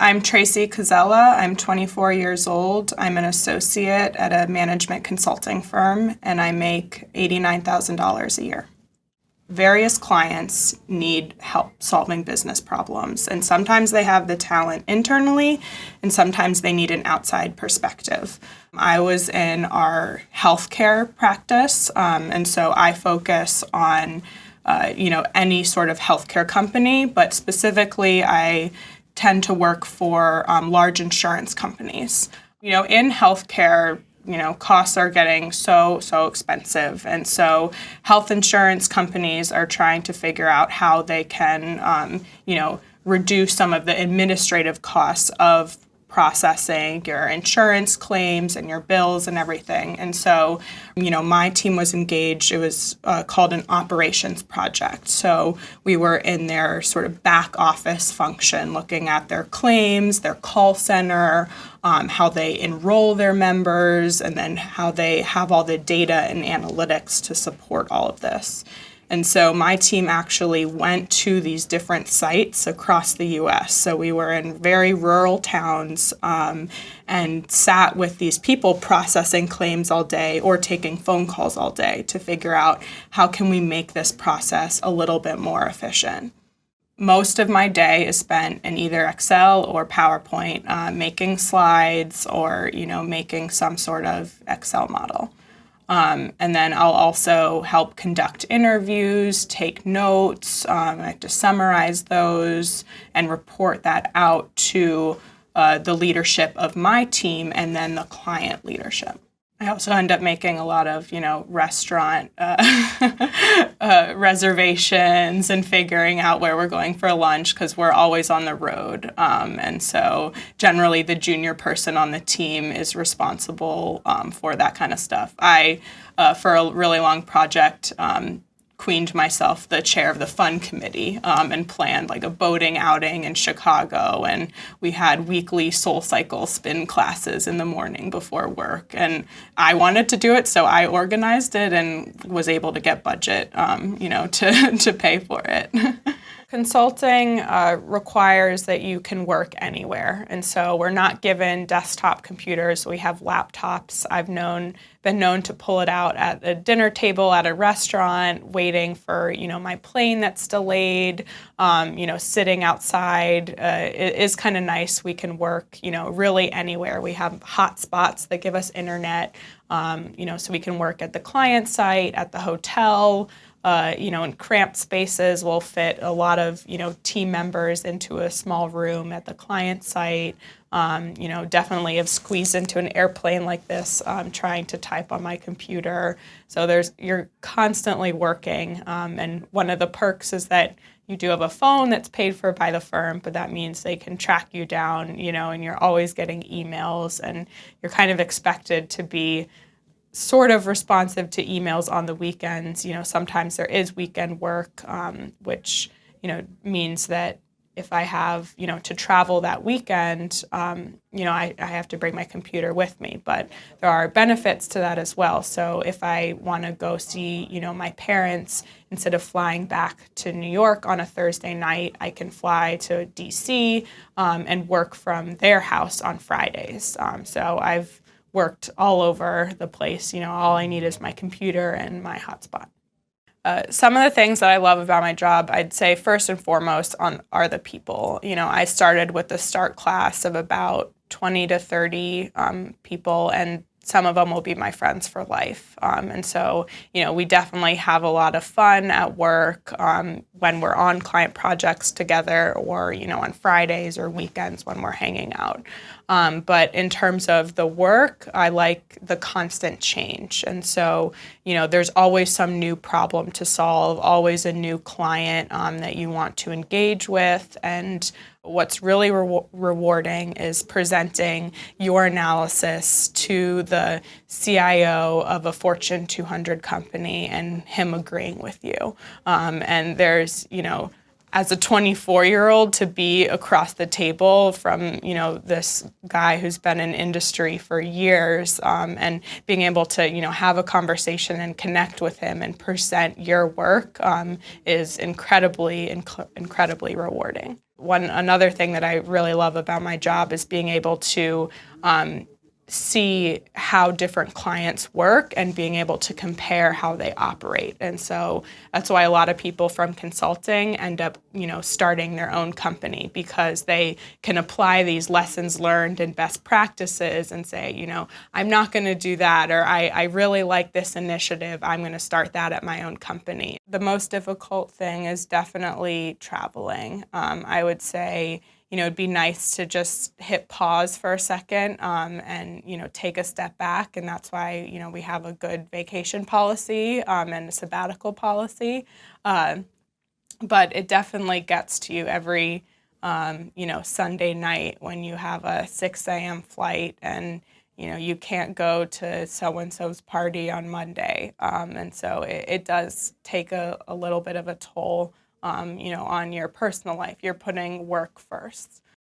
I'm Tracy Cazella. I'm 24 years old. I'm an associate at a management consulting firm, and I make $89,000 a year. Various clients need help solving business problems, and sometimes they have the talent internally, and sometimes they need an outside perspective. I was in our healthcare practice, and so I focus on any sort of healthcare company, but specifically I tend to work for large insurance companies. In healthcare, costs are getting so expensive. And so health insurance companies are trying to figure out how they can, reduce some of the administrative costs of processing your insurance claims and your bills and everything. And so, my team was engaged. It was called an operations project. So we were in their sort of back office function, looking at their claims, their call center, how they enroll their members, and then how they have all the data and analytics to support all of this. And so my team actually went to these different sites across the U.S. So we were in very rural towns and sat with these people processing claims all day or taking phone calls all day to figure out how can we make this process a little bit more efficient. Most of my day is spent in either Excel or PowerPoint making slides or, making some sort of Excel model. And then I'll also help conduct interviews, take notes, I like to summarize those and report that out to the leadership of my team and then the client leadership. I also end up making a lot of, restaurant reservations and figuring out where we're going for lunch because we're always on the road. And so generally the junior person on the team is responsible for that kind of stuff. I, for a really long project, queened myself the chair of the fun committee and planned like a boating outing in Chicago, and we had weekly SoulCycle spin classes in the morning before work, and I wanted to do it, so I organized it and was able to get budget to pay for it. Consulting requires that you can work anywhere, and so we're not given desktop computers. We have laptops. I've been known to pull it out at a dinner table at a restaurant, waiting for my plane that's delayed. Sitting outside it is kind of nice. We can work really anywhere. We have hotspots that give us internet, so we can work at the client site, at the hotel. In cramped spaces, we'll fit a lot of, team members into a small room at the client site. Definitely have squeezed into an airplane like this, trying to type on my computer. So you're constantly working. And one of the perks is that you do have a phone that's paid for by the firm, but that means they can track you down, and you're always getting emails, and you're kind of expected to be sort of responsive to emails on the weekends. Sometimes there is weekend work, which, means that if I have, to travel that weekend, I have to bring my computer with me. But there are benefits to that as well. So if I want to go see, my parents, instead of flying back to New York on a Thursday night, I can fly to DC and work from their house on Fridays. So I've worked all over the place. All I need is my computer and my hotspot. Some of the things that I love about my job, I'd say first and foremost are the people. I started with a start class of about 20 to 30 people, and some of them will be my friends for life. And so, we definitely have a lot of fun at work when we're on client projects together or, on Fridays or weekends when we're hanging out. But in terms of the work, I like the constant change. And so, there's always some new problem to solve, always a new client that you want to engage with. And what's really rewarding is presenting your analysis to the CIO of a Fortune 200 company and him agreeing with you. And there's, as a 24-year-old to be across the table from, this guy who's been in industry for years, and being able to, have a conversation and connect with him and present your work is incredibly rewarding. another thing that I really love about my job is being able to see how different clients work and being able to compare how they operate. And so that's why a lot of people from consulting end up, starting their own company, because they can apply these lessons learned and best practices and say, I'm not going to do that, or I really like this initiative, I'm going to start that at my own company. The most difficult thing is definitely traveling. I would say, it'd be nice to just hit pause for a second and, take a step back. And that's why, we have a good vacation policy and a sabbatical policy. But it definitely gets to you every, Sunday night when you have a 6 a.m. flight and, you can't go to so-and-so's party on Monday. And so it does take a little bit of a toll, on your personal life. You're putting work first.